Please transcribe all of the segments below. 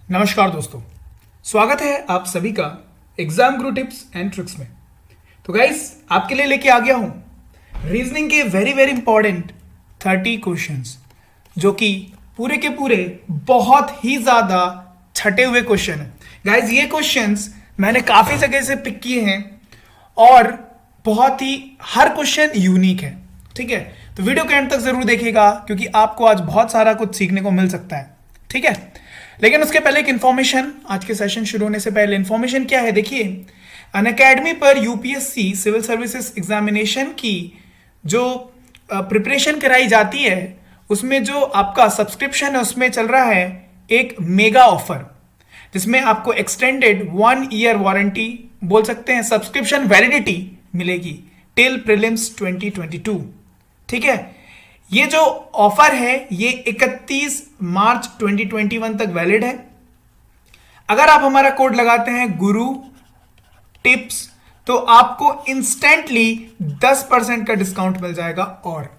नमस्कार दोस्तों, स्वागत है आप सभी का exam Guru tips and tricks में। तो गाइस, आपके लिए लेके आ गया हूं रीजनिंग के वेरी वेरी इंपॉर्टेंट 30 क्वेश्चंस, जो कि पूरे के पूरे बहुत ही ज्यादा छटे हुए क्वेश्चन है। गाइस, ये क्वेश्चंस मैंने काफी जगह से पिक किए हैं और बहुत ही हर क्वेश्चन यूनिक है। ठीक है, तो वीडियो के एंड तक जरूर देखिएगा क्योंकि आपको आज बहुत सारा कुछ सीखने को मिल सकता है। ठीक है, लेकिन उसके पहले एक इन्फॉर्मेशन, आज के सेशन शुरू होने से पहले इन्फॉर्मेशन क्या है, देखिए अनअकैडमी पर यूपीएससी सिविल सर्विसेज एग्जामिनेशन की जो प्रिपरेशन कराई जाती है उसमें जो आपका सब्सक्रिप्शन है उसमें चल रहा है एक मेगा ऑफर, जिसमें आपको एक्सटेंडेड 1 ईयर वारंटी बोल सकते हैं, सब्सक्रिप्शन वैलिडिटी मिलेगी टिल प्रीलिम्स 2022। ठीक है, ये जो ऑफर है ये 31 मार्च 2021 तक वैलिड है। अगर आप हमारा कोड लगाते हैं गुरु टिप्स तो आपको इंस्टेंटली 10% का डिस्काउंट मिल जाएगा। और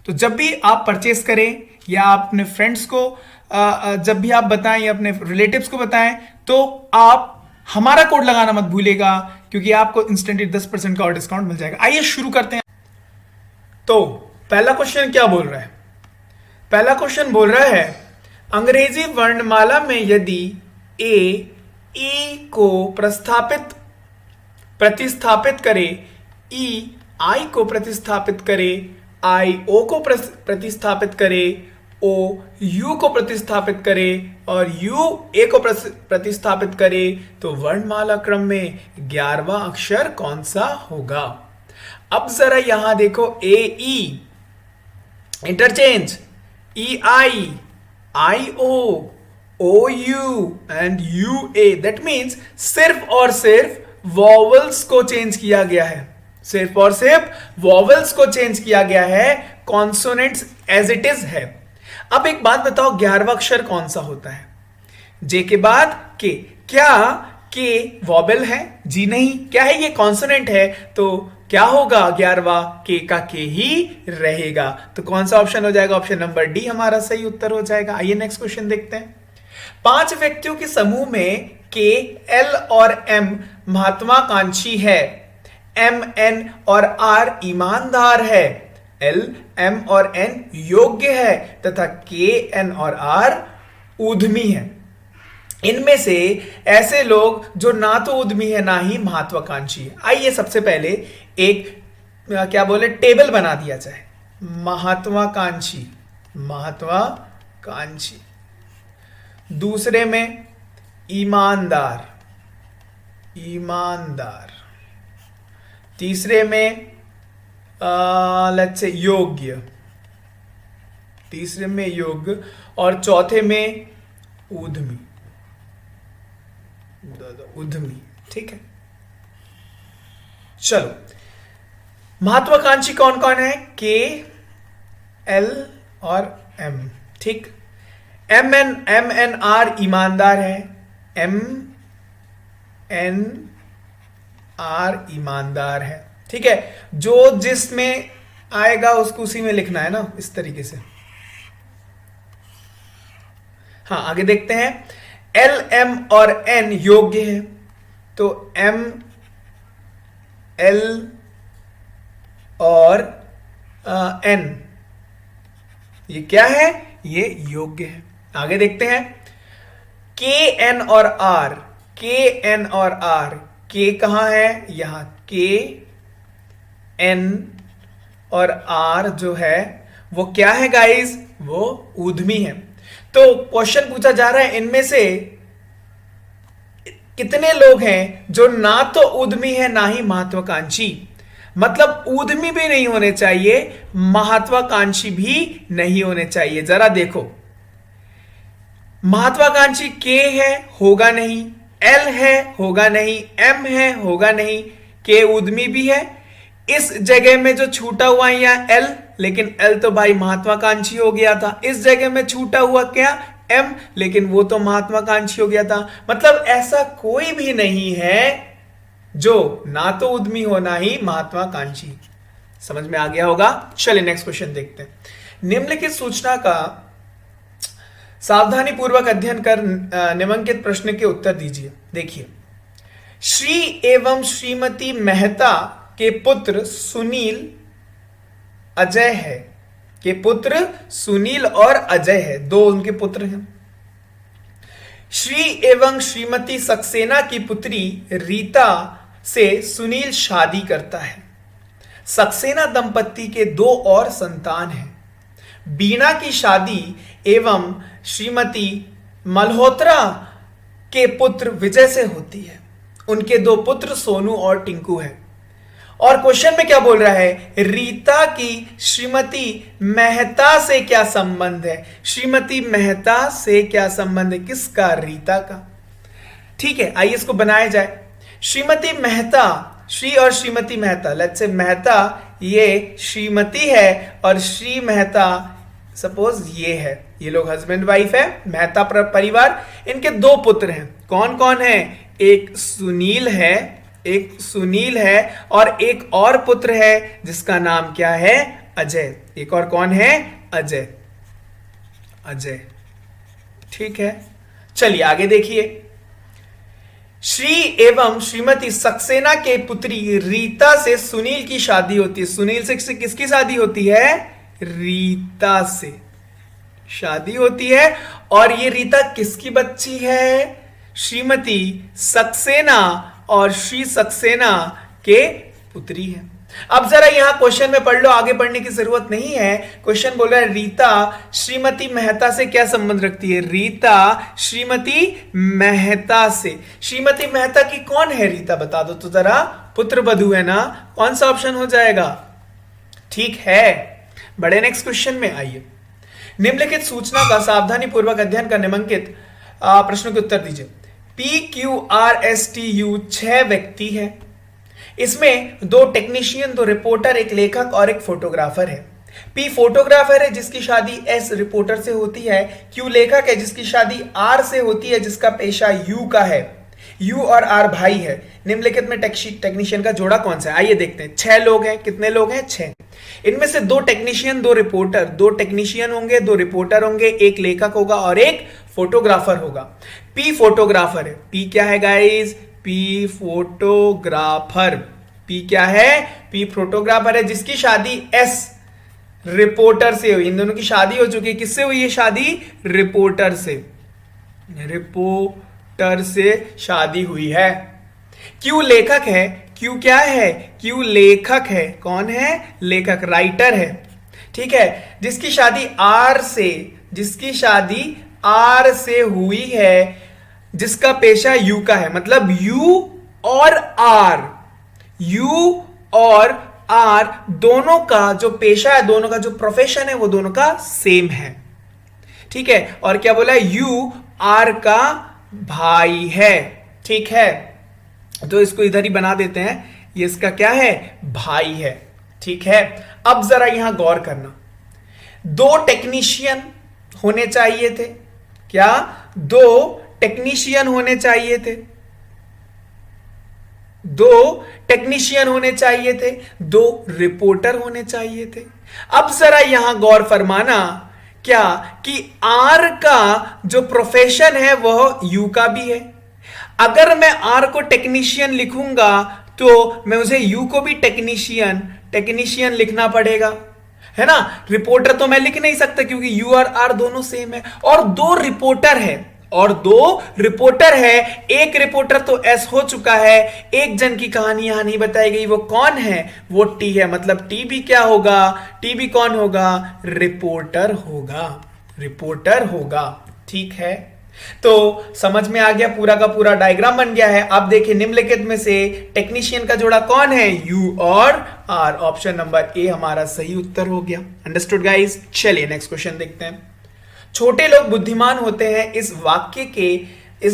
तो जब भी आप परचेस करें या आप अपने फ्रेंड्स को जब भी आप बताएं या अपने रिलेटिव्स को बताएं तो आप हमारा कोड लगाना मत भूलिएगा क्योंकि आपको इंस्टेंटली 10% का और डिस्काउंट मिल जाएगा। आइए शुरू करते हैं। तो पहला क्वेश्चन क्या बोल रहा है? पहला क्वेश्चन बोल रहा है अंग्रेजी वर्णमाला में यदि ए ई को प्रतिस्थापित करे, ई आई को प्रतिस्थापित करे, आई ओ को प्रतिस्थापित करे, ओ यू को प्रतिस्थापित करे और यू ए को प्रतिस्थापित करे तो वर्णमाला क्रम में 11वां अक्षर कौन सा होगा? अब जरा यहां देखो, A E interchange, E I O U and U A, that means सिर्फ और सिर्फ वॉवल्स को चेंज किया गया है, सिर्फ और सिर्फ वॉवल्स को चेंज किया गया है, कॉन्सोनेंट्स एज इट इज है। अब एक बात बताओ, 11वां अक्षर कौन सा होता है? जे के बाद के, क्या के वॉबल है? जी नहीं। क्या है? ये कॉन्सोनेंट है, तो क्या होगा? 11वां के का के ही रहेगा। तो कौन सा ऑप्शन हो जाएगा? ऑप्शन नंबर डी हमारा सही उत्तर हो जाएगा। आइए नेक्स्ट क्वेश्चन देखते हैं। 5 व्यक्तियों के समूह में के, एल और एम महत्वाकांक्षी है, एम एन और आर ईमानदार है, एल एम और एन योग्य है तथा के एन और आर उद्यमी है। इनमें से ऐसे लोग जो ना तो उद्यमी है ना ही महत्वाकांक्षी है। आइए सबसे पहले एक क्या बोले टेबल बना दिया जाए। महत्वाकांक्षी, दूसरे में ईमानदार, तीसरे में लेट्स से योग्य, और चौथे में उद्यमी। ठीक है, चलो महत्वाकांक्षी कौन कौन है? के, एल और एम। ठीक, एम एन आर ईमानदार है, एम एन आर ईमानदार है। ठीक है, जो जिसमें आएगा उसको उसी में लिखना है ना, इस तरीके से। हाँ, आगे देखते हैं। एल एम और एन योग्य है, तो एम एल और एन ये क्या है? ये योग्य है। आगे देखते हैं। के एन और आर, के कहां है? यहां के एन और आर जो है वो क्या है गाइस? वो उद्यमी है। तो क्वेश्चन पूछा जा रहा है इनमें से कितने लोग हैं जो ना तो उद्यमी है ना ही महत्वाकांक्षी। मतलब उद्यमी भी नहीं होने चाहिए, महत्वाकांक्षी भी नहीं होने चाहिए। जरा देखो, महत्वाकांक्षी के है, होगा नहीं, एल है, होगा नहीं, एम है, होगा नहीं, के उद्यमी भी है। इस जगह में जो छूटा हुआ है यहां एल, लेकिन एल तो भाई महत्वाकांक्षी हो गया था। इस जगह में छूटा हुआ क्या? एम, लेकिन वो तो महत्वाकांक्षी हो गया था। मतलब ऐसा कोई भी नहीं है जो ना तो उद्यमी हो ना ही महत्वाकांक्षी। समझ में आ गया होगा। चलिए नेक्स्ट क्वेश्चन देखते हैं। निम्नलिखित सूचना का सावधानी पूर्वक अध्ययन कर निम्नलिखित प्रश्न के उत्तर दीजिए। देखिए, श्री एवं श्रीमती मेहता के पुत्र सुनील अजय है, के पुत्र सुनील और अजय है, दो उनके पुत्र हैं। श्री एवं श्रीमती सक्सेना की पुत्री रीता से सुनील शादी करता है। सक्सेना दंपति के दो और संतान हैं। बीना की शादी एवं श्रीमती मल्होत्रा के पुत्र विजय से होती है। उनके दो पुत्र सोनू और टिंकू हैं। और क्वेश्चन में क्या बोल रहा है, रीता की श्रीमती मेहता से क्या संबंध है? श्रीमती मेहता से क्या संबंध है? किसका? रीता का। ठीक है, आइए इसको बनाया जाए। श्रीमती मेहता, श्री और श्रीमती मेहता, लेट्स से मेहता ये श्रीमती है और श्री मेहता सपोज ये है, ये लोग हस्बैंड वाइफ है, मेहता परिवार। इनके दो पुत्र हैं। कौन कौन है? एक सुनील है, एक सुनील है और एक और पुत्र है जिसका नाम क्या है? अजय। एक और कौन है? अजय, अजय। ठीक है, चलिए आगे देखिए। श्री एवं श्रीमती सक्सेना के पुत्री रीता से सुनील की शादी होती है। सुनील से किसकी शादी होती है? रीता से शादी होती है। और ये रीता किसकी बच्ची है? श्रीमती सक्सेना और श्री सक्सेना के पुत्री है। अब जरा यहां क्वेश्चन में पढ़ लो, आगे पढ़ने की जरूरत नहीं है। क्वेश्चन बोल रहा है रीता श्रीमती मेहता से क्या संबंध रखती है? रीता श्रीमती मेहता से। श्रीमती मेहता की कौन है? रीता बता दो तो जरा। पुत्र वधू है ना, कौन सा ऑप्शन हो जाएगा? ठीक है, बड़े नेक्स्ट क्वेश्चन में आइए। निम्नलिखित सूचना का सावधानी पूर्वक अध्ययन कर निम्नलिखित प्रश्नों के उत्तर दीजिए। PQRSTU 6 व्यक्ति है। इसमें दो टेक्नीशियन, दो रिपोर्टर, एक लेखक और एक फोटोग्राफर है। P फोटोग्राफर है जिसकी शादी S रिपोर्टर से होती है। Q लेखक है जिसकी शादी R से होती है जिसका पेशा U का है। U और R भाई है। निम्नलिखित में टेक्नीशियन का जोड़ा कौन सा है? आइए देखते हैं। 6 लोग हैं। कितने लोग हैं? 6। इनमें से दो टेक्नीशियन, दो रिपोर्टर, दो टेक्नीशियन होंगे, दो रिपोर्टर होंगे, एक लेखक होगा और एक फोटोग्राफर होगा। P फोटोग्राफर है। P क्या है गाइस? P photographer. P क्या है? P फोटोग्राफर है जिसकी शादी S रिपोर्टर से हुई। इन दोनों की शादी हो चुकी है। किससे हुई है शादी? रिपोर्टर से। रिपोर्टर से शादी हुई है। Q लेखक है। Q क्या है? Q लेखक है। कौन है? लेखक, राइटर है। ठीक है, जिसकी शादी R से, जिसकी शादी R से हुई है, जिसका पेशा U का है। मतलब U और R, U और R दोनों का जो पेशा है, दोनों का जो प्रोफेशन है, वो दोनों का सेम है। ठीक है, और क्या बोला है? U R का भाई है। ठीक है, तो इसको इधर ही बना देते हैं। ये इसका क्या है? भाई है। ठीक है, अब जरा यहां गौर करना। दो टेक्नीशियन होने चाहिए थे। क्या? दो टेक्नीशियन होने चाहिए थे। दो टेक्नीशियन होने चाहिए थे, दो रिपोर्टर होने चाहिए थे। अब जरा यहां गौर फरमाना क्या कि आर का जो प्रोफेशन है वह यू का भी है। अगर मैं आर को टेक्नीशियन लिखूंगा तो मुझे यू को भी टेक्नीशियन लिखना पड़ेगा, है ना। रिपोर्टर तो मैं लिख नहीं सकता क्योंकि यू और आर दोनों सेम है। और दो रिपोर्टर है, एक रिपोर्टर तो एस हो चुका है, एक जन की कहानी यहां नहीं बताई गई। वो कौन है? वो टी है। मतलब टी भी क्या होगा? टी भी कौन होगा? रिपोर्टर होगा। ठीक है, तो समझ में आ गया, पूरा का पूरा डायग्राम बन गया है। आप देखिए निम्नलिखित में से टेक्नीशियन का जोड़ा कौन है? यू और आर। ऑप्शन नंबर ए हमारा सही उत्तर हो गया। Understood guys. चलिए नेक्स्ट क्वेश्चन देखते हैं। छोटे लोग बुद्धिमान होते हैं, इस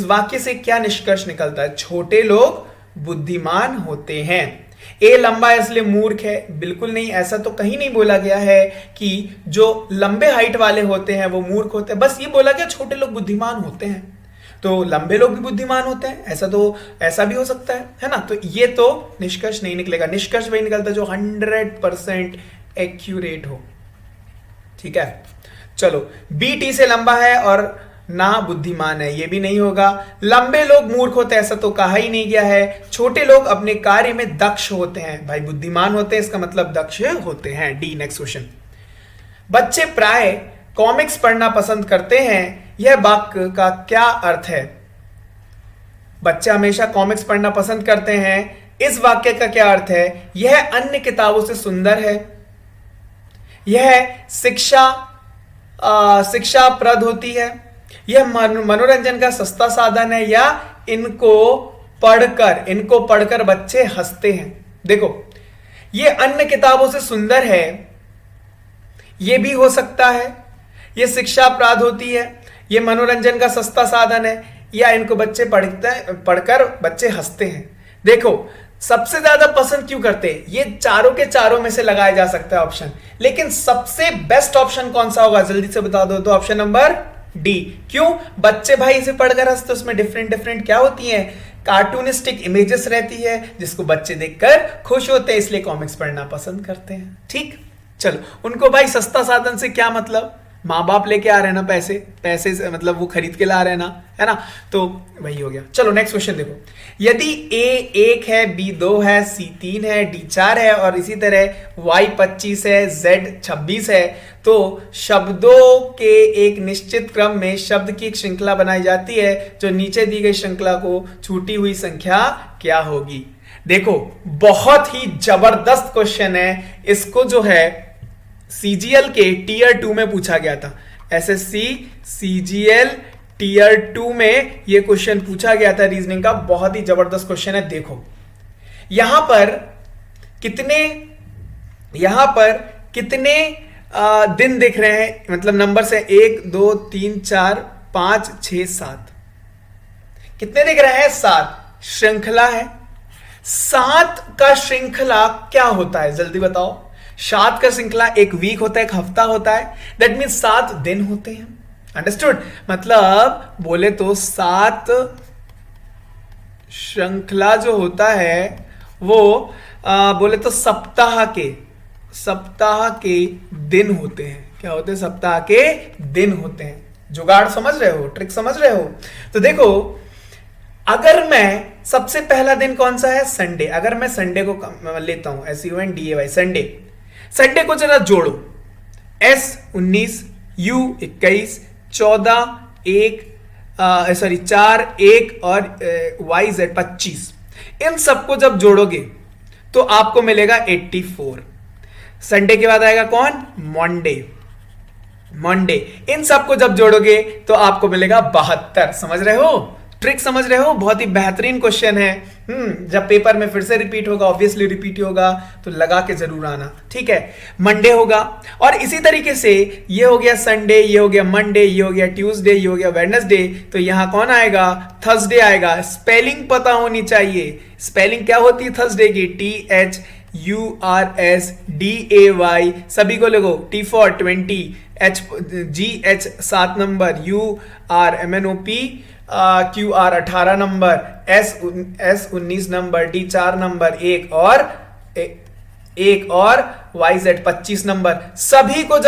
वाक्य से क्या निष्कर्ष निकलता है? छोटे लोग बुद्धिमान होते हैं। ए लंबा है इसलिए मूर्ख है, बिल्कुल नहीं। ऐसा तो कहीं नहीं बोला गया है कि जो लंबे हाइट वाले होते हैं वो मूर्ख होते हैं। बस ये बोला गया छोटे लोग बुद्धिमान होते हैं, तो लंबे लोग भी बुद्धिमान होते हैं, ऐसा भी हो सकता है ना। तो ये तो निष्कर्ष नहीं निकलेगा। निष्कर्ष वही निकलता है जो 100% एक्यूरेट हो। ठीक है, चलो, बी टी से लंबा है और ना बुद्धिमान है, ये भी नहीं होगा। लंबे लोग मूर्ख होते हैं, ऐसा तो कहा ही नहीं गया है। छोटे लोग अपने कार्य में दक्ष होते हैं, भाई बुद्धिमान होते हैं इसका मतलब दक्ष होते हैं। D next question. बच्चे प्राय कॉमिक्स पढ़ना पसंद करते हैं, यह वाक्य का क्या अर्थ है? बच्चे हमेशा कॉमिक्स पढ़ना पसंद करते हैं, इस वाक्य का क्या अर्थ है? यह अन्य किताबों से सुंदर है, यह शिक्षाप्रद होती है, यह मनोरंजन का सस्ता साधन है, या इनको पढ़कर बच्चे हंसते हैं। देखो, ये अन्य किताबों से सुंदर है, ये भी हो सकता है, ये शिक्षाप्रद होती है, ये मनोरंजन का सस्ता साधन है, या इनको बच्चे पढ़कर बच्चे हंसते हैं। देखो, सबसे ज्यादा पसंद क्यों करते हैं? ये चारों के चारों में से लगाया जा सकता है ऑप्शन, लेकिन सबसे बेस्ट ऑप्शन कौन सा होगा जल्दी से बता दो। तो ऑप्शन नंबर डी। क्यों? बच्चे भाई इसे पढ़कर हंसते, उसमें डिफरेंट क्या होती हैं? कार्टूनिस्टिक इमेजेस रहती है जिसको बच्चे देखकर खुश होते हैं, इसलिए कॉमिक्स पढ़ना पसंद करते हैं। ठीक, चलो, उनको भाई सस्ता साधन से क्या मतलब? माँ बाप लेके आ रहे हैं ना, पैसे से मतलब वो खरीद के ला रहे हैं ना, है ना, तो वही हो गया। चलो नेक्स्ट क्वेश्चन देखो। यदि ए 1 है, बी 2 है, सी 3 है, डी 4 है और इसी तरह वाई 25 है, जेड 26 है, तो शब्दों के एक निश्चित क्रम में शब्द की एक श्रृंखला बनाई जाती है, जो नीचे दी गई श्रृंखला को छूटी हुई संख्या क्या होगी? देखो, बहुत ही जबरदस्त क्वेश्चन है। इसको जो है सीजीएल के टीयर 2 में पूछा गया था। एसएससी सीजीएल टीयर 2 में यह क्वेश्चन पूछा गया था रीजनिंग का। बहुत ही जबरदस्त क्वेश्चन है। देखो, यहां पर कितने दिन दिख रहे हैं, मतलब नंबर से 1 2 3 4 5 6 7, कितने दिख रहे हैं? 7 श्रृंखला है। 7 का श्रृंखला क्या होता है जल्दी बताओ? 7 का श्रृंखला एक वीक होता है, एक हफ्ता होता है, दैट मीन 7 दिन होते हैं। अंडरस्टूड? मतलब बोले तो 7 श्रृंखला जो होता है वो बोले तो सप्ताह के दिन होते हैं। क्या होते हैं? सप्ताह के दिन होते हैं। जुगाड़ समझ रहे हो? ट्रिक समझ रहे हो? तो देखो, अगर मैं सबसे पहला दिन कौन सा है? संडे। अगर मैं संडे को लेता हूं, SUNDAY, संडे को जरा जोड़ो। S19, U21, 14, 4, 1 और YZ 25, इन सबको जब जोड़ोगे तो आपको मिलेगा 84। संडे के बाद आएगा कौन? मंडे। इन सबको जब जोड़ोगे तो आपको मिलेगा 72। समझ रहे हो? ट्रिक समझ रहे हो? बहुत ही बेहतरीन क्वेश्चन है। जब पेपर में फिर से रिपीट होगा, ऑब्वियसली रिपीट होगा, तो लगा के जरूर आना। ठीक है, मंडे होगा। और इसी तरीके से ये हो गया संडे, ये हो गया मंडे, ये हो गया ट्यूसडे, ये हो गया वेडनेसडे, तो यहां कौन आएगा? थर्सडे आएगा। स्पेलिंग पता होनी चाहिए। स्पेलिंग क्या होती है थर्सडे की? THURSDAY। सभी को लिखो। T for 20, GH 7 number, URMNOP QR 18 number, S 19 number, D 4 number, 1 और YZ 25 नंबर। सभी को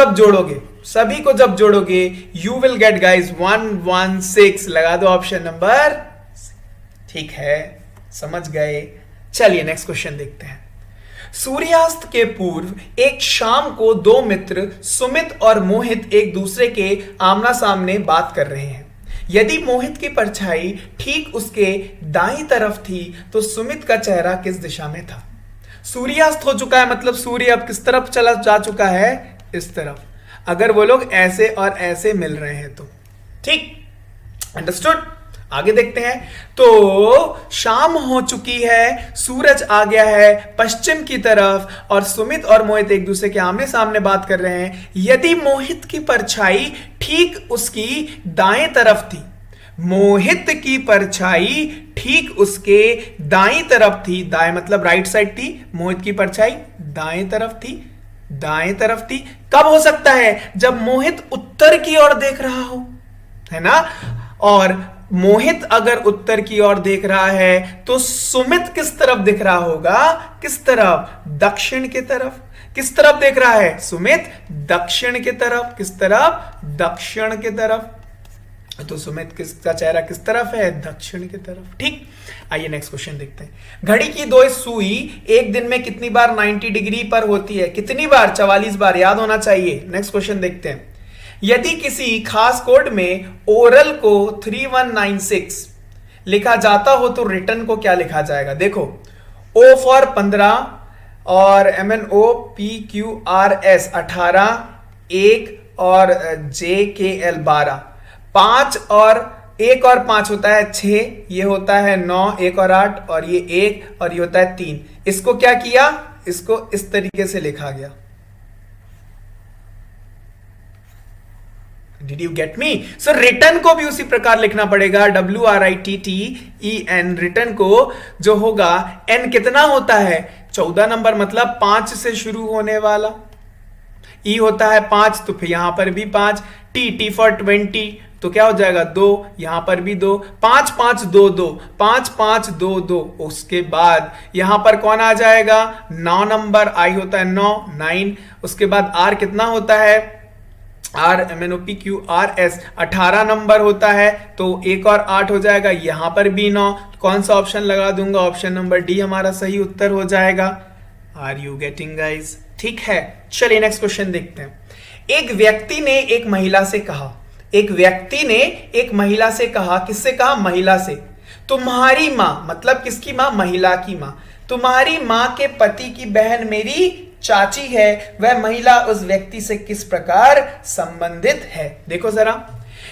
जब जोड़ोगे यू विल गेट गाइज 116। लगा दो ऑप्शन नंबर। ठीक है, समझ गए। चलिए नेक्स्ट क्वेश्चन देखते हैं। सूर्यास्त के पूर्व एक शाम को 2 मित्र सुमित और मोहित एक दूसरे के आमना सामने बात कर रहे हैं। यदि मोहित की परछाई ठीक उसके दाईं तरफ थी तो सुमित का चेहरा किस दिशा में था? सूर्यास्त हो चुका है, मतलब सूर्य अब किस तरफ चला जा चुका है? इस तरफ। अगर वो लोग ऐसे और ऐसे मिल रहे हैं तो ठीक, अंडरस्टूड? आगे देखते हैं। तो शाम हो चुकी है, सूरज आ गया है पश्चिम की तरफ और सुमित और मोहित एक दूसरे के आमने सामने बात कर रहे हैं। यदि मोहित की परछाई ठीक उसकी दाएं तरफ थी, मोहित की परछाई ठीक उसके दाएं तरफ थी, दाएं मतलब राइट साइड थी, मोहित की परछाई दाएं तरफ थी। कब हो सकता है? जब मोहित उत्तर की ओर देख रहा हो, है ना? और मोहित अगर उत्तर की ओर देख रहा है तो सुमित किस तरफ दिख रहा होगा? किस तरफ? दक्षिण की तरफ। किस तरफ देख रहा है सुमित? दक्षिण की तरफ। किस तरफ? दक्षिण की तरफ। तो सुमित किसका चेहरा किस तरफ है? दक्षिण की तरफ। ठीक, आइए नेक्स्ट क्वेश्चन देखते हैं। घड़ी की दो सुई एक दिन में कितनी बार 90 डिग्री पर होती है? कितनी बार? 44 बार, याद होना चाहिए। नेक्स्ट क्वेश्चन देखते हैं। यदि किसी खास कोड में ओरल को 3196 लिखा जाता हो तो रिटर्न को क्या लिखा जाएगा? देखो, O फॉर 15 और MNOPQRS 18, 1 और JKL 12, 5 और 1 और 5 होता है 6, ये होता है 9, 1 और 8 और ये 1 और ये होता है 3। इसको क्या किया? इसको इस तरीके से लिखा गया। Did you get me? So return को भी उसी प्रकार लिखना पड़ेगा, WRITTEN। रिटर्न को जो होगा, N कितना होता है? 14 नंबर, मतलब 5 से शुरू होने वाला। E होता है 5, तो फिर यहां पर भी 5। T फॉर 20, तो क्या हो जाएगा? 2, यहां पर भी 2। 5 5 2 2, 5 5 2 2। उसके बाद यहां पर कौन आ जाएगा? 9 नंबर। I होता है 9, 9। उसके बाद R कितना होता है? R MNOPQRS 18 नंबर होता है, तो 1 और 8 हो जाएगा। यहां पर भी 9। कौन सा ऑप्शन लगा दूंगा? ऑप्शन नंबर डी हमारा सही उत्तर हो जाएगा। Are you getting guys? ठीक है, चलिए नेक्स्ट क्वेश्चन देखते हैं। एक व्यक्ति ने एक महिला से कहा, एक व्यक्ति ने एक महिला से कहा, किससे कहा? महिला से, तुम्हारी मां, मतलब किसकी मां? महिला की मां, तुम्हारी मां के पति की बहन मेरी चाची है। वह महिला उस व्यक्ति से किस प्रकार संबंधित है? देखो जरा,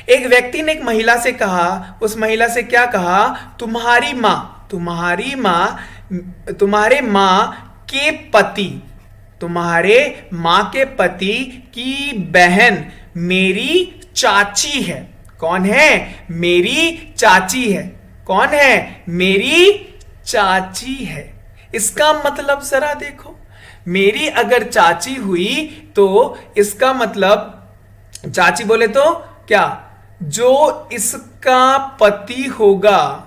एक व्यक्ति ने एक महिला से कहा, उस महिला से क्या कहा? तुम्हारी मां, तुम्हारी मां, तुम्हारे मां के पति, तुम्हारे मां के पति की बहन मेरी चाची है। कौन है? मेरी चाची है। कौन है? मेरी चाची है। इसका मतलब जरा देखो, मेरी अगर चाची हुई तो इसका मतलब, चाची बोले तो क्या? जो इसका पति होगा,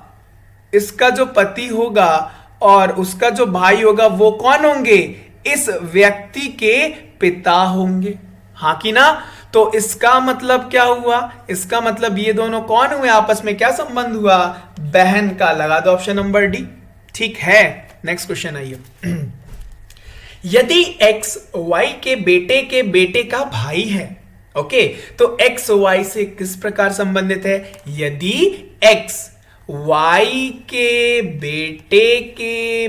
इसका जो पति होगा और उसका जो भाई होगा, वो कौन होंगे? इस व्यक्ति के पिता होंगे। हाँ कि ना? तो इसका मतलब क्या हुआ? इसका मतलब ये दोनों कौन हुए? आपस में क्या संबंध हुआ? बहन का। लगा दो ऑप्शन नंबर डी। ठीक है, नेक्स्ट क्वेश्चन आइए। यदि x y के बेटे का भाई है, ओके, तो x y से किस प्रकार संबंधित है? यदि x y के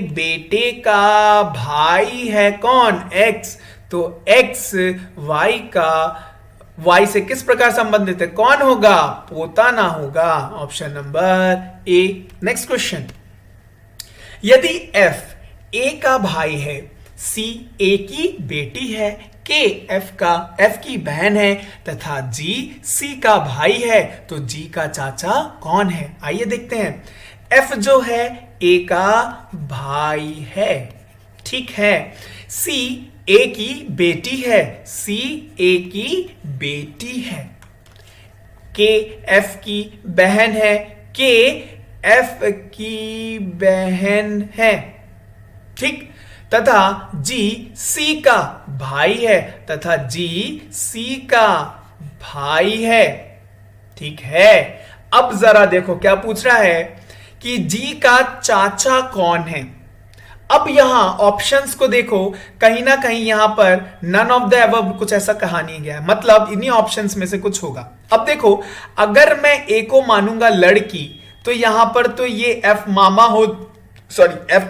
बेटे का भाई है, कौन? x, तो x y का y से किस प्रकार संबंधित है? कौन होगा? पोताना होगा। Option number A. Next question, यदि f a का भाई है, C A की बेटी है, K F की बहन है तथा G C का भाई है, तो G का चाचा कौन है? आइए देखते हैं। F जो है A का भाई है, ठीक है। C A की बेटी है, C A की बेटी है। K F की बहन है, K F की बहन है, ठीक। तथा G C का भाई है, तथा G C का भाई है, ठीक है। अब जरा देखो क्या पूछ रहा है कि G का चाचा कौन है। अब यहां ऑप्शंस को देखो, कहीं ना कहीं यहां पर नन ऑफ द अबव कुछ ऐसा कहा नहीं गया है, मतलब इन्हीं ऑप्शंस में से कुछ होगा। अब देखो, अगर मैं A को मानूंगा लड़की, तो यहां पर तो ये F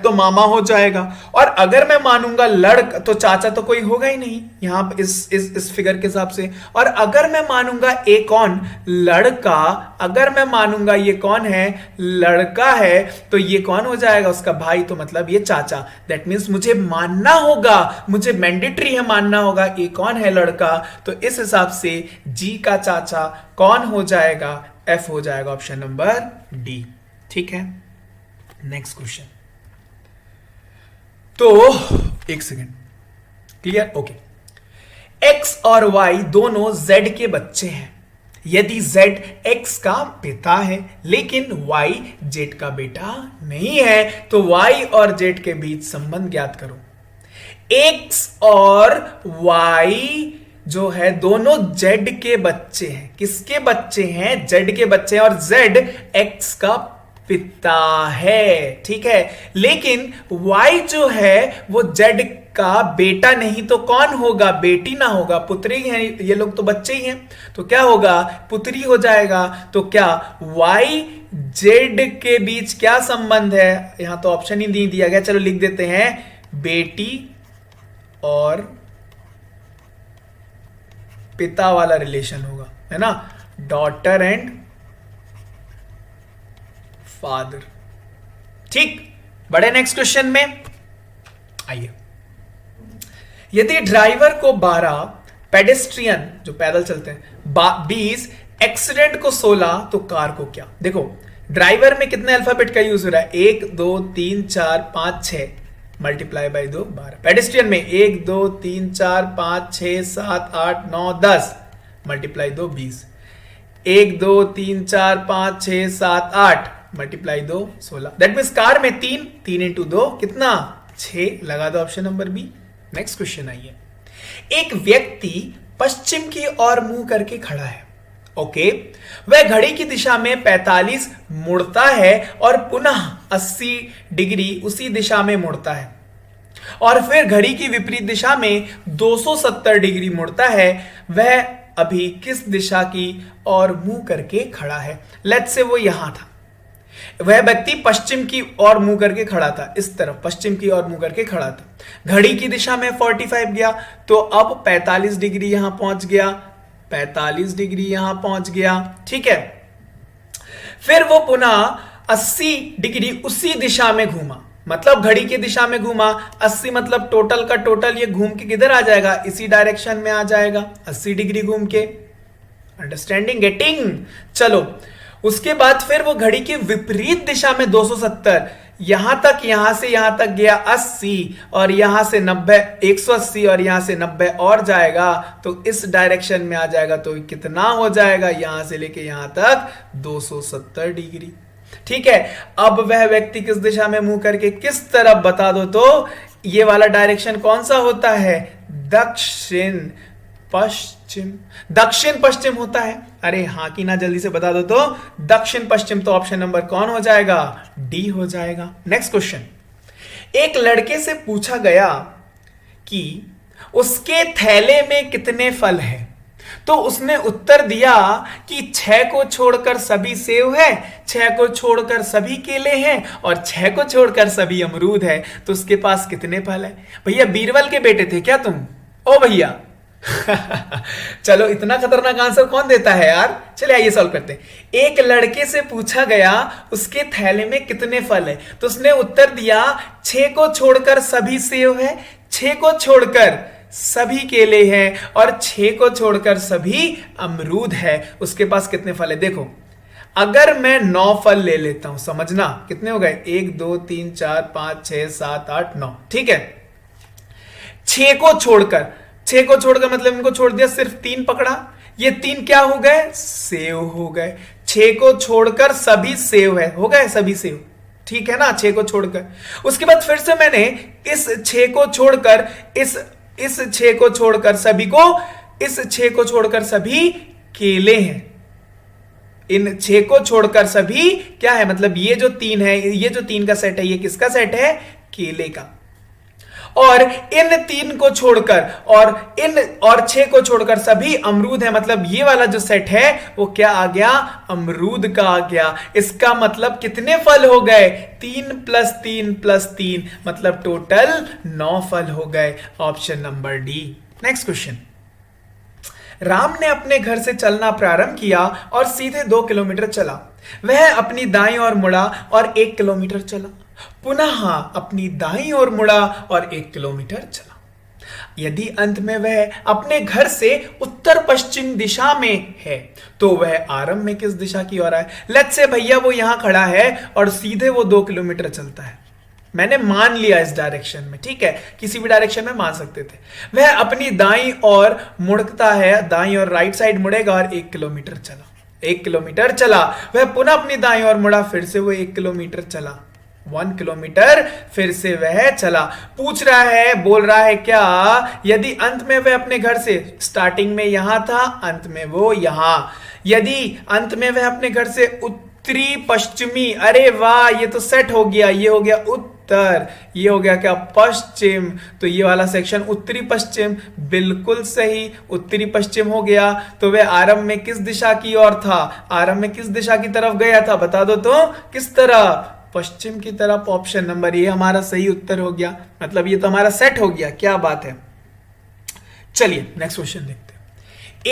तो मामा हो जाएगा, और अगर मैं मानूंगा लड़का तो चाचा तो कोई होगा ही नहीं यहां पर इस फिगर के हिसाब से। और अगर मैं मानूंगा ए कौन? लड़का, अगर मैं मानूंगा ये कौन है? लड़का है, तो ये कौन हो जाएगा? उसका भाई, तो मतलब ये चाचा। दैट मीन्स मुझे मानना होगा, मुझे मैंडेटरी है मानना होगा ये कौन है? लड़का। तो इस हिसाब से जी का चाचा कौन हो जाएगा? एफ हो जाएगा, ऑप्शन नंबर डी, ठीक है। नेक्स्ट क्वेश्चन, तो एक सेकेंड, क्लियर? ओके। x और y दोनों z के बच्चे हैं। यदि z x का पिता है लेकिन y z का बेटा नहीं है, तो y और z के बीच संबंध ज्ञात करो। एक्स और वाई जो है दोनों जेड के बच्चे हैं। किसके बच्चे हैं? जेड के बच्चे हैं, और जेड एक्स का पिता है, ठीक है। लेकिन वाई जो है वो जेड का बेटा नहीं, तो कौन होगा? बेटी ना होगा, पुत्री है, ये लोग तो बच्चे ही हैं, तो क्या होगा? पुत्री हो जाएगा। तो क्या वाई जेड के बीच क्या संबंध है? यहां तो ऑप्शन ही नहीं दिया गया, चलो लिख देते हैं, बेटी और पिता वाला रिलेशन होगा, है ना, डॉटर एंड फादर। ठीक, बड़े नेक्स्ट क्वेश्चन में आइए। यदि ड्राइवर को 12, पेडेस्ट्रियन जो पैदल चलते हैं 20, एक्सीडेंट को 16, तो कार को क्या? देखो ड्राइवर में कितने अल्फाबेट का यूज हो रहा है? 1 2 3 4 5 6 मल्टीप्लाई बाई 2 12। पेडेस्ट्रियन में 1 2 3 4 5 6 7 8 9 10 मल्टीप्लाई 2 20। 1 2 3 4 5 6 7 8 मल्टीप्लाई 2 16। दैट मीन्स कार में 3 इंटू 2 कितना? 6। लगा दो option number B. Next question आइए। एक व्यक्ति पश्चिम की ओर मुंह करके खड़ा है, ओके। वह घड़ी की दिशा में 45 मुड़ता है और पुनः 80 डिग्री उसी दिशा में मुड़ता है, और फिर घड़ी की विपरीत दिशा में 270 डिग्री मुड़ता है। वह अभी किस दिशा की ओर मुंह करके खड़ा है? लेट्स से वो यहां था, वह व्यक्ति पश्चिम की ओर मुंह करके खड़ा था, इस तरफ पश्चिम की ओर मुंह करके खड़ा था। घड़ी की दिशा में 45 गया, तो अब 45 डिग्री यहां पहुंच गया, 45 डिग्री यहां पहुंच गया, ठीक है। फिर वो पुनः 80 डिग्री उसी दिशा में घूमा, मतलब घड़ी की दिशा में घूमा। 80 मतलब टोटल का टोटल, ये घूम के किधर आ जाएगा? इसी डायरेक्शन में आ जाएगा, 80 डिग्री घूम के। Understanding, getting? चलो उसके बाद फिर वो घड़ी की विपरीत दिशा में 270, यहां तक, यहां से यहां तक गया 80, और यहां से 90, 180, और यहां से 90 और जाएगा, तो इस डायरेक्शन में आ जाएगा। तो कितना हो जाएगा? यहां से लेके यहां तक 270 डिग्री, ठीक है। अब वह व्यक्ति किस दिशा में मुंह करके, किस तरफ बता दो तो ये वाला डायरेक्शन कौन सा होता है? दक्षिण पश्चिम। दक्षिण पश्चिम होता है। अरे हाँ कि ना, जल्दी से बता दो तो दक्षिण पश्चिम, तो ऑप्शन नंबर कौन हो जाएगा? डी हो जाएगा। Next question. एक लड़के से पूछा गया कि उसके थैले में कितने फल हैं, तो उसने उत्तर दिया कि 6 को छोड़कर सभी सेब है, 6 को छोड़कर सभी केले हैं, और 6 को छोड़कर सभी अमरूद है। तो उसके पास कितने फल है? भैया बीरबल के बेटे थे क्या तुम? ओ भैया चलो इतना खतरनाक आंसर कौन देता है यार। चलिए आइए सॉल्व करते हैं। एक लड़के से पूछा गया उसके थैले में कितने फल है, तो उसने उत्तर दिया 6 को छोड़कर सभी सेब है, 6 को छोड़कर सभी केले हैं, और 6 को छोड़कर सभी अमरूद है। उसके पास कितने फल है? देखो अगर मैं 9 फल ले लेता हूं, समझना कितने हो गए? 1 2 3 4 5 6 7 8 9, ठीक है। 6 को छोड़कर, 6 को छोड़कर मतलब इनको छोड़ दिया, सिर्फ 3 पकड़ा, ये 3 क्या हो गए? सेव हो गए। 6 को छोड़कर सभी सेव है, हो गए सभी सेव, ठीक है ना, 6 को छोड़कर। उसके बाद फिर से मैंने इस 6 को छोड़कर इस 6 को छोड़कर सभी को, इस 6 को छोड़कर सभी केले हैं, इन 6 को छोड़कर सभी क्या है, मतलब ये जो 3 है, ये जो 3 का सेट है, ये किसका सेट है? केले का। और इन 3 को छोड़कर और 6 को छोड़कर सभी अमरूद है, मतलब ये वाला जो सेट है वो क्या आ गया? अमरूद का आ गया। इसका मतलब कितने फल हो गए? 3 + 3 + 3, मतलब टोटल 9 फल हो गए। Option number D. Next question. Ram ने अपने घर से चलना प्रारंभ किया और सीधे 2 किलोमीटर चला। वह अपनी दाईं ओर मुड़ा और 1 किलोमीटर चला, पुनः अपनी दाईं ओर मुड़ा और 1 किलोमीटर चला। यदि अंत में वह अपने घर से उत्तर पश्चिम दिशा में है, तो वह आरंभ में किस दिशा की ओर है? लेट्स से भैया वो यहां खड़ा है और सीधे वो 2 किलोमीटर चलता है, मैंने मान लिया इस डायरेक्शन में, ठीक है, किसी भी डायरेक्शन में मान सकते थे। वह अपनी दाईं ओर मुड़ता है, दाईं ओर राइट साइड मुड़ेगा और 1 किलोमीटर चला, 1 किलोमीटर चला। वह पुनः अपनी दाईं ओर मुड़ा, फिर से वो 1 किलोमीटर चला, 1 किलोमीटर फिर से वह चला। पूछ रहा है, बोल रहा है क्या, यदि अंत में वह अपने घर से, स्टार्टिंग में यहां था, अंत में वो यहां, यदि अंत में वह अपने घर से उत्तरी पश्चिमी, अरे वाह ये तो सेट हो गया, ये हो गया उत्तर, ये हो गया क्या पश्चिम, तो ये वाला सेक्शन उत्तरी पश्चिम, बिल्कुल सही, उत्तरी पश्चिम हो गया। तो वह आरंभ में किस दिशा की ओर था, आरंभ में किस दिशा की तरफ गया था, बता दो तो, किस तरफ, पश्चिम की तरफ। ऑप्शन नंबर ए हमारा सही उत्तर हो गया, मतलब ये तो हमारा सेट हो गया, क्या बात है। चलिए नेक्स्ट क्वेश्चन देखते हैं।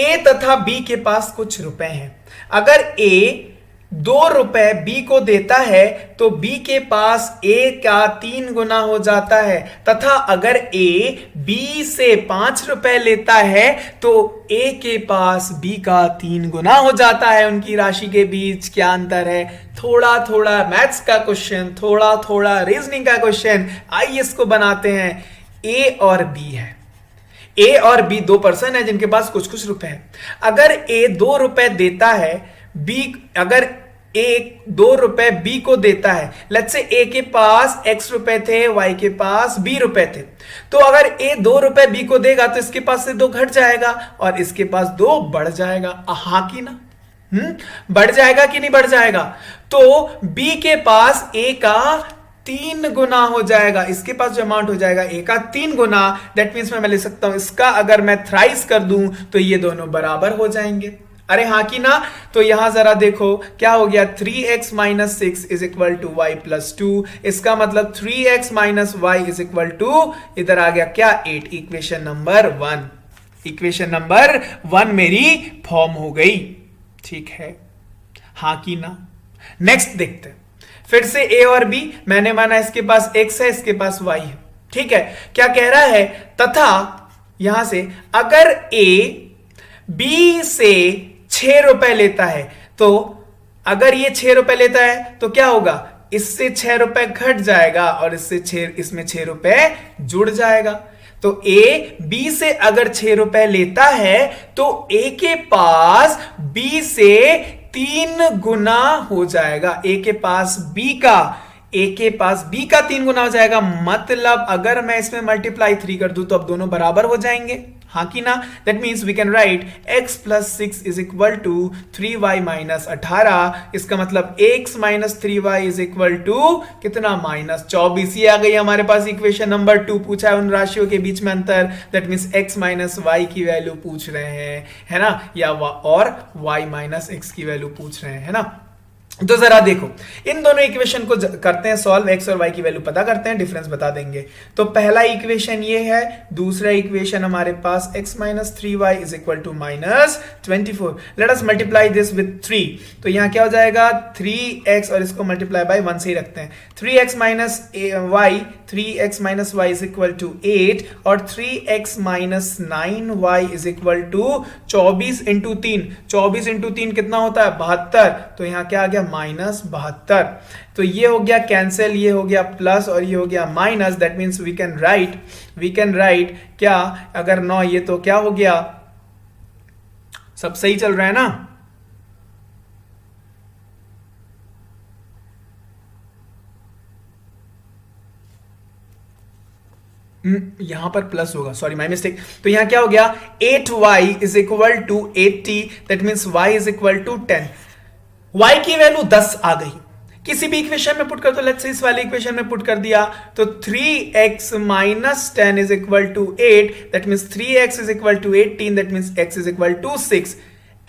ए तथा बी के पास कुछ रुपए हैं। अगर ए 2 रुपए बी को देता है तो बी के पास ए का 3 गुना हो जाता है, तथा अगर ए बी से 5 रुपए लेता है तो ए के पास बी का 3 गुना हो जाता है। उनकी राशि के बीच क्या अंतर है। थोड़ा थोड़ा मैथ्स का क्वेश्चन, थोड़ा थोड़ा रीजनिंग का क्वेश्चन, आइए इसको बनाते हैं। ए और बी है, ए और बी 2 पर्सन है जिनके पास कुछ कुछ रुपए हैं। अगर ए 2 रुपए देता है, बी, अगर ए 2 रुपए बी को देता है, लेट्स से ए के पास x रुपए थे, वाई के पास b रुपए थे, तो अगर ए 2 रुपए बी को देगा तो इसके पास से 2 घट जाएगा और इसके पास 2 बढ़ जाएगा। हाँ की ना, बढ़ जाएगा कि नहीं बढ़ जाएगा। तो बी के पास ए का 3 गुना हो जाएगा, इसके पास जो अमाउंट हो जाएगा ए का 3 गुना। दैट मीन्स मैं ले सकता हूं इसका अगर मैं थ्राइस कर दूं तो ये दोनों बराबर हो जाएंगे। अरे हाँ की ना, तो यहां जरा देखो क्या हो गया, 3x minus 6 is equal to y plus 2, इसका मतलब 3x minus y is equal to, इधर आ गया क्या 8। इक्वेशन नंबर 1, इक्वेशन नंबर 1 मेरी फॉर्म हो गई, ठीक है, हाँ की ना। नेक्स्ट देखते हैं, फिर से ए और बी, मैंने माना इसके पास x है, इसके पास y है, ठीक है। क्या कह रहा है, तथा यहां से अगर a b से 6 रुपए लेता है, तो अगर ये 6 रुपए लेता है तो क्या होगा, इससे 6 रुपए घट जाएगा और इसमें 6 रुपए जुड़ जाएगा। तो ए बी से अगर 6 रुपए लेता है तो ए के पास बी से 3 गुना हो जाएगा। ए के पास बी का 3 गुना हो जाएगा, मतलब अगर मैं इसमें मल्टीप्लाई 3 कर दूं तो अब दोनों बराबर हो जाएंगे, हाँ की ना। That means we can write x plus 6 is equal to 3y minus 18, इसका मतलब x minus 3y is equal to कितना, माइनस 24। ये आ गई हमारे पास इक्वेशन नंबर 2। पूछा है उन राशियों के बीच में अंतर, that means x minus y की वैल्यू पूछ रहे हैं, है ना, या और y माइनस x की वैल्यू पूछ रहे हैं, है ना। तो जरा देखो इन दोनों इक्वेशन को करते हैं सॉल्व, x और y की वैल्यू पता करते हैं, डिफरेंस बता देंगे। तो पहला इक्वेशन ये है, दूसरा इक्वेशन हमारे पास x minus 3y is equal to minus 24। Let us multiply this with 3, तो यहां क्या हो जाएगा 3x और इसको मल्टीप्लाई बाय 1 से ही रखते हैं। 3x minus y is equal to 8 और 3x minus 9y is equal to 24 into 3। 24 into 3 कितना होता है 72, तो यहां क्या आ गया माइनस 72। तो ये हो गया कैंसिल, ये हो गया प्लस और ये हो गया minus. That means we can write क्या, अगर 9 ये तो क्या हो गया, सब सही चल रहा है ना। यहां पर प्लस होगा, सॉरी माय मिस्टेक। तो यहां क्या हो गया 8y is equal to 80, that means y is equal to 10। y की वैल्यू 10 आ गई, किसी भी इक्वेशन में पुट कर दो, लेट्स से इस वाले इक्वेशन में पुट कर दिया तो 3x minus 10 is equal to 8, that means 3x is equal to 18, that means x is equal to 6।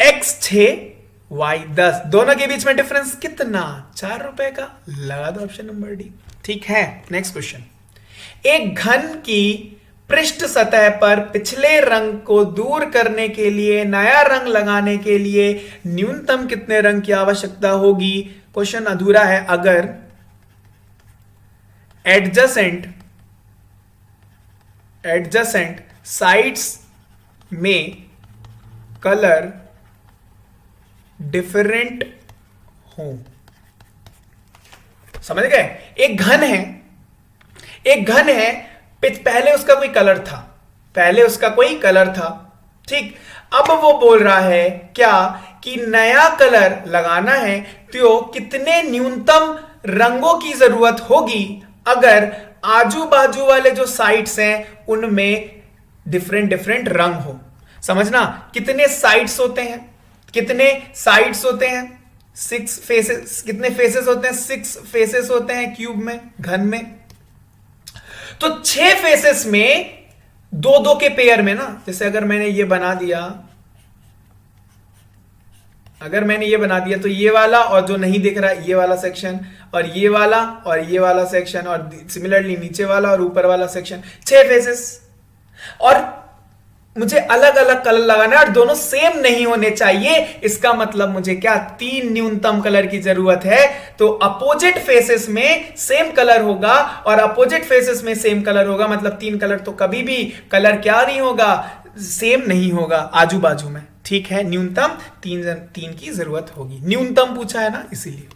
x 6 y 10, दोनों के बीच में डिफरेंस कितना 4 रुपए का, लगा दो ऑप्शन नंबर डी, ठीक है। नेक्स्ट क्वेश्चन, एक घन की पृष्ठ सतह पर पिछले रंग को दूर करने के लिए नया रंग लगाने के लिए न्यूनतम कितने रंग की आवश्यकता होगी। क्वेश्चन अधूरा है। अगर एडजेसेंट साइड्स में कलर डिफरेंट हो, समझ गए। एक घन है, पहले उसका कोई कलर था, ठीक। अब वो बोल रहा है क्या कि नया कलर लगाना है तो कितने न्यूनतम रंगों की जरूरत होगी अगर आजू बाजू वाले जो साइड्स हैं उनमें डिफरेंट डिफरेंट रंग हो। समझना, कितने साइड्स होते हैं, कितने साइड्स होते हैं, 6 फेसेस। कितने फेसेस होते हैं? 6 फेसेस होते हैं क्यूब में, घन में। तो 6 फेसेस में दो दो के पेयर में ना, जैसे अगर मैंने ये बना दिया, तो ये वाला और जो नहीं दिख रहा ये वाला सेक्शन, और ये वाला सेक्शन, और सिमिलरली नीचे वाला और ऊपर वाला सेक्शन, 6 फेसेस। और मुझे अलग अलग कलर लगाना है और दोनों सेम नहीं होने चाहिए। इसका मतलब मुझे क्या, 3 न्यूनतम कलर की जरूरत है। तो अपोजिट फेसेस में सेम कलर होगा, और अपोजिट फेसेस में सेम कलर होगा, मतलब 3 कलर तो कभी भी कलर क्या नहीं होगा, सेम नहीं होगा आजू बाजू में। ठीक है, न्यूनतम 3 की जरूरत होगी। न्यूनतम पूछा है ना, इसीलिए।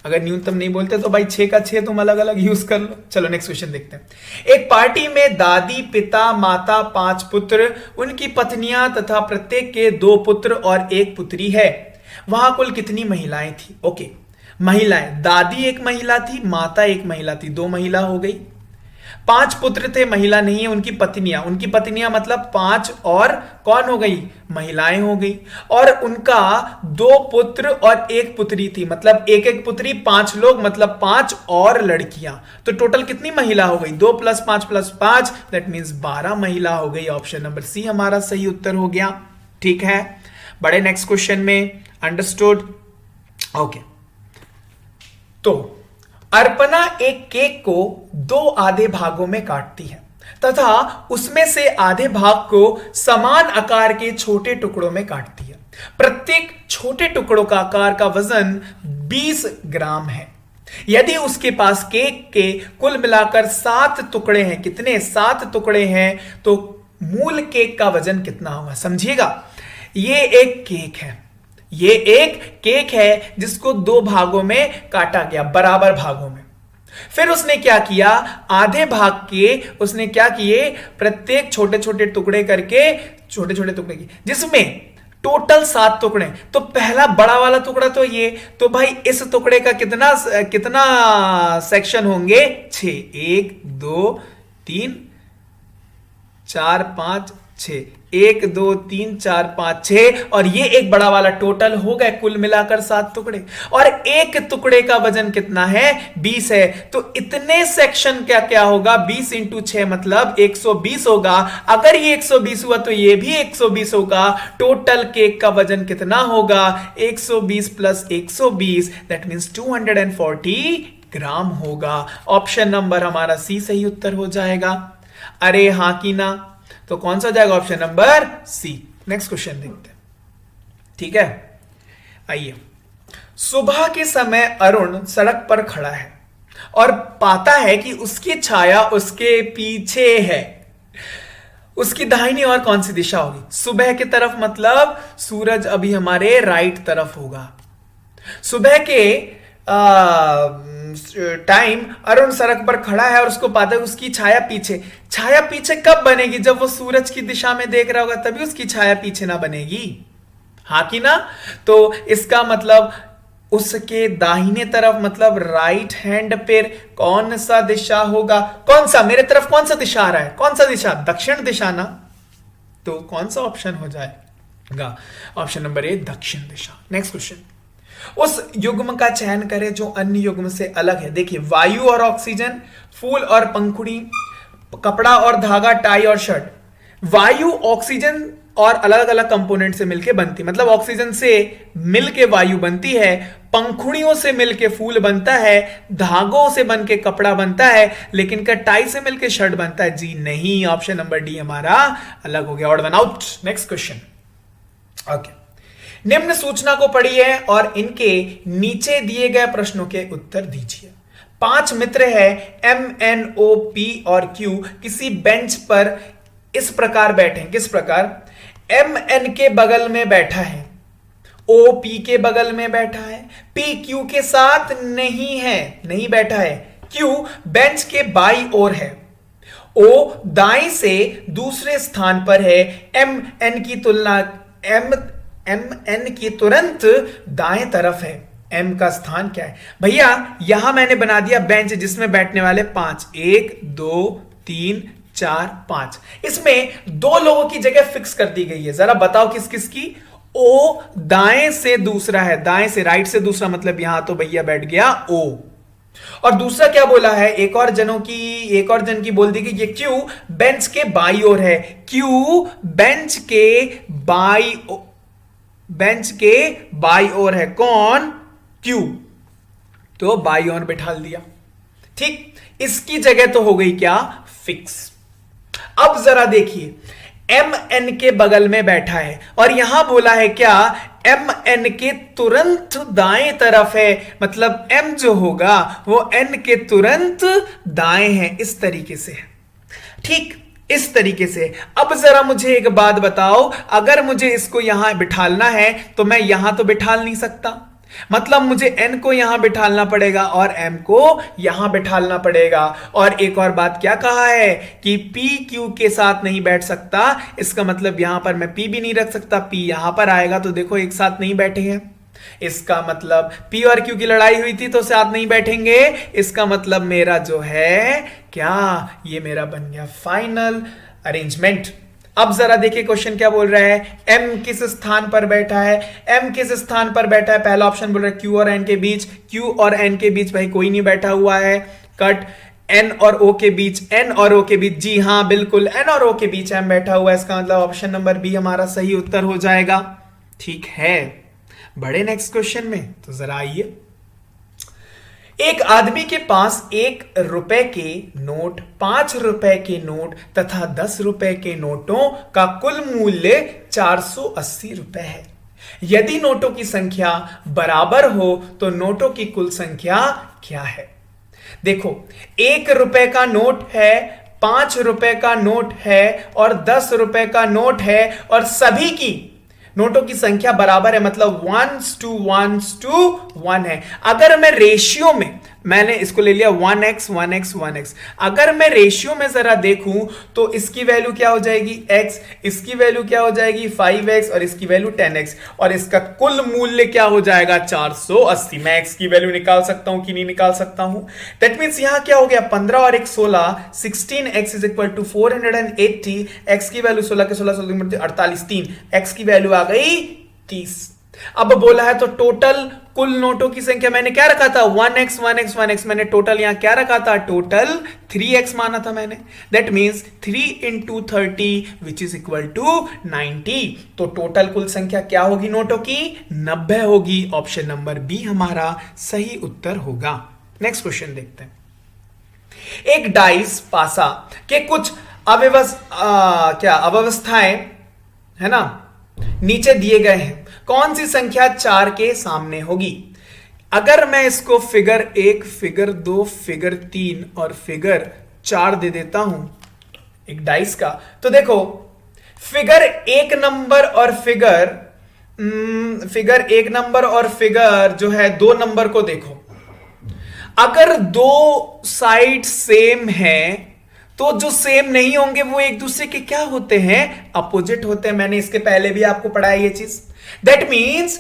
अगर न्यूनतम नहीं बोलते तो भाई 6 का 6 तुम अलग अलग यूज कर लो। चलो नेक्स्ट क्वेश्चन देखते हैं। एक पार्टी में दादी, पिता, माता, 5 पुत्र, उनकी पत्नियां तथा प्रत्येक के 2 पुत्र और 1 पुत्री है। वहां कुल कितनी महिलाएं थी? ओके, महिलाएं, दादी एक महिला थी, माता एक महिला थी, 2 महिला हो गई। 5 पुत्र थे, महिला नहीं है। उनकी पत्नियां मतलब 5 और कौन हो गई? महिलाएं हो गई। और उनका 2 पुत्र और 1 पुत्री थी, मतलब एक एक पुत्री, 5 लोग, मतलब 5 और लड़कियां। तो टोटल कितनी महिला हो गई? 2 + 5 + 5, दैट मीन्स 12 महिला हो गई। ऑप्शन नंबर सी हमारा सही उत्तर हो गया। ठीक है, बड़े नेक्स्ट क्वेश्चन में। अंडरस्टूड? ओके, तो अर्पणा एक केक को 2 आधे भागों में काटती है तथा उसमें से आधे भाग को समान आकार के छोटे टुकड़ों में काटती है। प्रत्येक छोटे टुकड़ों का आकार का वजन 20 ग्राम है। यदि उसके पास केक के कुल मिलाकर 7 टुकड़े हैं, कितने? 7 टुकड़े हैं, तो मूल केक का वजन कितना होगा? समझिएगा, ये एक केक है जिसको 2 भागों में काटा गया, बराबर भागों में। फिर उसने क्या किया, आधे भाग के उसने क्या किए, प्रत्येक छोटे छोटे टुकड़े करके, छोटे छोटे टुकड़े की, जिसमें टोटल 7 टुकड़े। तो पहला बड़ा वाला टुकड़ा तो ये, तो भाई इस टुकड़े का कितना सेक्शन होंगे? 6। 1 2 3 4 5 6, 1 2 3 4 5 6, और ये एक बड़ा वाला, टोटल हो गए कुल मिलाकर 7 टुकड़े। और एक टुकड़े का वजन कितना है? 20 है। तो इतने सेक्शन क्या होगा? 20 × 6 मतलब 120 होगा। अगर ये 120 हुआ तो ये भी 120 होगा। टोटल केक का वजन कितना होगा? 120 + 120, दैट मीन्स 240 ग्राम होगा। ऑप्शन नंबर हमारा सी सही उत्तर हो जाएगा। अरे हां कि ना? तो कौन सा जाएगा? Option number C. Next question देखते हैं। ठीक है, आइए। सुबह के समय अरुण सड़क पर खड़ा है और पाता है कि उसकी छाया उसके पीछे है। उसकी दाहिनी ओर कौन सी दिशा होगी? सुबह की तरफ, मतलब सूरज अभी हमारे राइट तरफ होगा। सुबह के टाइम अरुण सड़क पर खड़ा है और उसको पाता है उसकी छाया पीछे। छाया पीछे कब बनेगी? जब वो सूरज की दिशा में देख रहा होगा, तभी उसकी छाया पीछे ना बनेगी। हाँ कि ना? तो इसका मतलब उसके दाहिने तरफ, मतलब राइट हैंड पे कौन सा दिशा होगा? कौन सा? मेरे तरफ कौन सा दिशा आ रहा है? कौन सा दिशा? दक्षिण दिशा ना? तो कौन सा ऑप्शन हो जाएगा? ऑप्शन नंबर ए, दक्षिण दिशा। Next question. उस युग्म का चयन करें जो अन्य युग्म से अलग है। देखिए, वायु और ऑक्सीजन, फूल और पंखुड़ी, कपड़ा और धागा, टाई और शर्ट। वायु ऑक्सीजन और अलग अलग कंपोनेंट से मिलकर बनती, मतलब ऑक्सीजन से मिलके वायु बनती है, पंखुड़ियों से मिलके फूल बनता है, धागों से बनके कपड़ा बनता है, लेकिन क्या टाई से मिलके शर्ट बनता है? जी नहीं, ऑप्शन नंबर डी हमारा अलग हो गया। Odd one out. Next question. Okay, निम्न सूचना को पढ़िए और इनके नीचे दिए गए प्रश्नों के उत्तर दीजिए। 5 मित्र हैं, M, N, O, P और Q किसी बेंच पर इस प्रकार बैठे हैं। किस प्रकार? M N के बगल में बैठा है, O P के बगल में बैठा है, P Q के साथ नहीं बैठा है, Q बेंच के बाईं ओर है, O दाएं से दूसरे स्थान पर है, M N की तुरंत दाएं तरफ है। एम का स्थान क्या है भैया? यहां मैंने बना दिया बेंच जिसमें बैठने वाले 5, 1 2 3 4 5। इसमें 2 लोगों की जगह फिक्स कर दी गई है। जरा बताओ किस किस की? ओ दाएं से दूसरा है, दाएं से राइट से दूसरा, मतलब यहां तो भैया बैठ गया ओ। और दूसरा क्या बोला है? एक और जन की बोल दी कि ये क्यू बेंच के बाई ओर है। क्यू बेंच के बाई ओर है। कौन? क्यू। तो बाई ओर बिठा दिया। ठीक, इसकी जगह तो हो गई क्या? फिक्स। अब जरा देखिए, एम एन के बगल में बैठा है और यहां बोला है क्या? एम एन के तुरंत दाएं तरफ है, मतलब एम जो होगा वो एन के तुरंत दाएं है। इस तरीके से, ठीक इस तरीके से। अब जरा मुझे एक बात बताओ, अगर मुझे इसको यहां बिठालना है तो मैं यहां तो बिठाल नहीं सकता, मतलब मुझे n को यहां बिठालना पड़ेगा और m को यहां बिठालना पड़ेगा। और एक और बात क्या कहा है कि p q के साथ नहीं बैठ सकता, इसका मतलब यहां पर मैं p भी नहीं रख सकता, p यहां पर आएगा तो देखो एक साथ नहीं बैठे हैं। इसका मतलब p और q की लड़ाई हुई थी तो साथ नहीं बैठेंगे। इसका मतलब मेरा जो है क्या, ये मेरा बन गया फाइनल अरेंजमेंट। अब जरा देखिए क्वेश्चन क्या बोल रहा है? m किस स्थान पर बैठा है? m किस स्थान पर बैठा है? पहला ऑप्शन बोल रहा है q और n के बीच। q और n के बीच भाई कोई नहीं बैठा हुआ है। कट। n और o के बीच, n और o के बीच, जी हां बिल्कुल n और o के बीच m बैठा हुआ है। इसका मतलब ऑप्शन नंबर बी हमारा सही उत्तर हो जाएगा। ठीक है, बड़े नेक्स्ट क्वेश्चन में। तो जरा आइए, एक आदमी के पास 1 रुपए के नोट, 5 रुपए के नोट तथा 10 रुपए के नोटों का कुल मूल्य 480 रुपए है। यदि नोटों की संख्या बराबर हो तो नोटों की कुल संख्या क्या है? देखो, 1 रुपए का नोट है, 5 रुपए का नोट है और 10 रुपए का नोट है और सभी की नोटों की संख्या बराबर है, मतलब 1:1 है। अगर मैं रेशियो में, मैंने इसको ले लिया 1x 1x 1x, अगर मैं रेशियो में जरा देखूं तो इसकी वैल्यू क्या हो जाएगी? x, इसकी वैल्यू क्या हो जाएगी? 5x और इसकी वैल्यू 10x, और इसका कुल मूल्य क्या हो जाएगा? 480। मैं x की वैल्यू निकाल सकता हूं कि नहीं निकाल सकता हूं? दैट मींस यहां क्या हो गया? 15 और 1 16, 16x is equal to 480। x की वैल्यू 16 के 16 48, 3 x की वैल्यू आ गई 30। अब बोला है तो टोटल कुल नोटों की संख्या मैंने क्या रखा था? 1x 1x 1x। मैंने टोटल यहां क्या रखा था? टोटल 3x माना था मैंने। That means 3 into 30 which is equal to 90। तो टोटल कुल संख्या क्या होगी नोटों की? 90 होगी। ऑप्शन नंबर बी हमारा सही उत्तर होगा। नेक्स्ट क्वेश्चन देखते हैं। एक डाइस पासा के कुछ अव्यवस्थाएं है ना नीचे दिए गए हैं, कौन सी संख्या 4 के सामने होगी? अगर मैं इसको फिगर 1, फिगर 2, फिगर 3 और फिगर 4 दे देता हूं एक डाइस का, तो देखो फिगर 1 नंबर और फिगर 1 नंबर और फिगर जो है 2 नंबर को देखो। अगर दो साइड सेम है तो जो सेम नहीं होंगे वो एक दूसरे के क्या होते हैं? अपोजिट होते हैं। मैंने इसके पहले भी आपको पढ़ाया ये चीज। दैट मींस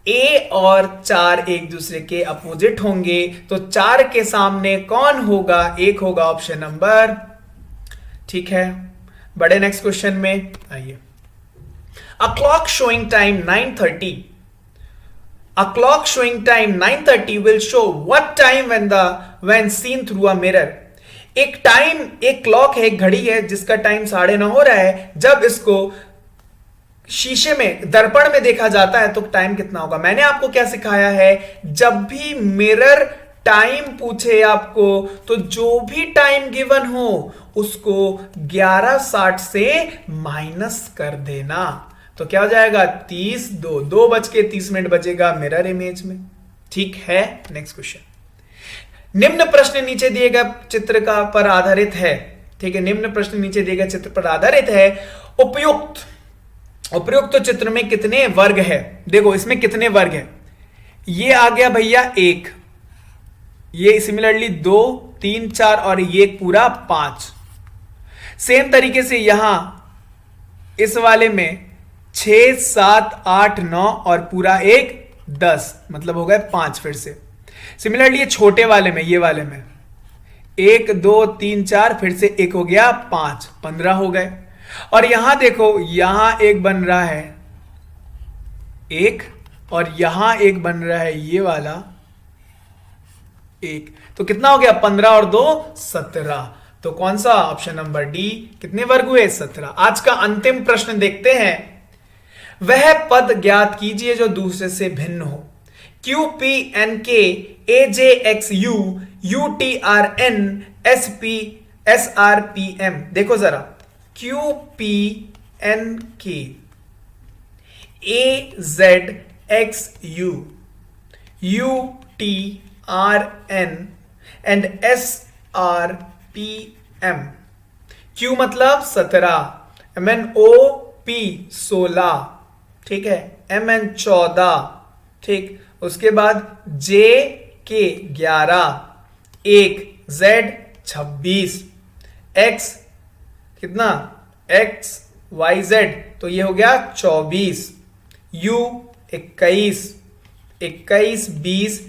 a और 4 एक दूसरे के अपोजिट होंगे, तो 4 के सामने कौन होगा? 1 होगा। ऑप्शन नंबर, ठीक है। बड़े नेक्स्ट क्वेश्चन में आइए। A clock showing time 9:30, a clock showing time 9:30 will show what time when seen through a mirror। एक क्लॉक है, एक घड़ी है जिसका टाइम 9:30 हो रहा है। जब इसको शीशे में, दर्पण में देखा जाता है तो टाइम कितना होगा? मैंने आपको क्या सिखाया है? जब भी मिरर टाइम पूछे आपको तो जो भी टाइम गिवन हो उसको 11:60 से माइनस कर देना। तो क्या हो जाएगा? 30 2:30 बजेगा मिरर इमेज में। ठीक है, नेक्स्ट क्वेश्चन। निम्न प्रश्न नीचे दिए गए चित्र का पर आधारित है। ठीक है, निम्न प्रश्न नीचे दिए गए चित्र पर आधारित है। उपयुक्त चित्र में कितने वर्ग है? देखो इसमें कितने वर्ग है। ये आ गया भैया 1, ये सिमिलरली 2 3 4 और ये पूरा 5। सेम तरीके से यहां इस वाले में 6 7 8 9 और पूरा एक 10, मतलब हो गए 5 फिर से। सिमिलरली ये छोटे वाले में, ये वाले में 1 2 3 4, फिर से एक हो गया 5, 15 हो गए। और यहां देखो, यहां एक बन रहा है एक, और यहां एक बन रहा है ये वाला एक, तो कितना हो गया 15 और 2 17। तो कौन सा? Option number D. कितने वर्ग हुए? 17। आज का अंतिम प्रश्न देखते हैं। वह पद ज्ञात कीजिए जो दूसरे से भिन्न हो। Q P N K A J X U U T R N S P S R P M. देखो जरा, Q P N K A Z X U U T R N and S R P M. Q मतलब 17, M N O P 16, ठीक है, M N 14, ठीक, उसके बाद जे के 11, एक, जेड 26, एक्स कितना? एक्स वाई जेड, तो ये हो गया 24, यू 21, 21 20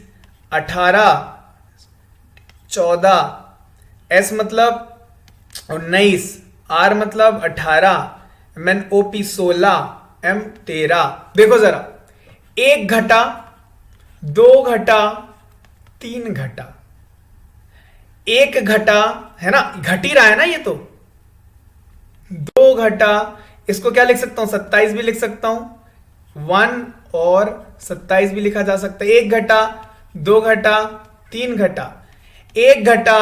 18 14, एस मतलब 19, आर मतलब 18, M N O P 16, M 13। देखो जरा, 1 घटा 2 घटा 3 घटा 1 घटा, है ना, घट ही रहा है ना ये, तो 2 घटा, इसको क्या लिख सकता हूं? 27 भी लिख सकता हूं, 1 और 27 भी लिखा जा सकता है। 1 घटा 2 घटा 3 घटा, 1 घटा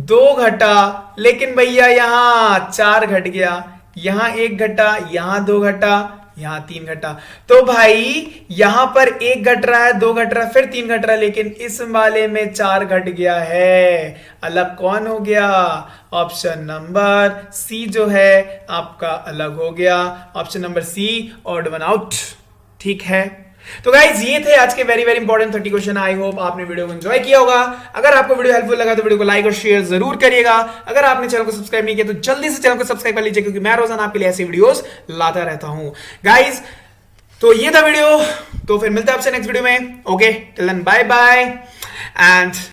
2 घटा, लेकिन भैया यहां 4 घट गया, यहां 1 घटा, यहां 2 घटा, यहां 3 घटा। तो भाई यहां पर 1 घट रहा है, 2 घट रहा है, फिर 3 घट रहा है, लेकिन इस वाले में 4 घट गया है। अलग कौन हो गया? ऑप्शन नंबर सी जो है आपका अलग हो गया। Option number C, odd one out. ठीक है, तो गाइज ये थे आज के very very important 30 question. I hope आपने वीडियो को एंजॉय किया होगा। अगर आपको वीडियो हेल्पफुल लगा तो वीडियो को लाइक और शेयर जरूर करिएगा। अगर आपने चैनल को सब्सक्राइब नहीं किया तो जल्दी से चैनल को सब्सक्राइब कर लीजिए, क्योंकि मैं रोजाना आपके लिए ऐसी वीडियोस लाता रहता हूं गाइज। तो ये था वीडियो, तो फिर मिलते हैं आपसे नेक्स्ट वीडियो में। Okay, till then bye bye and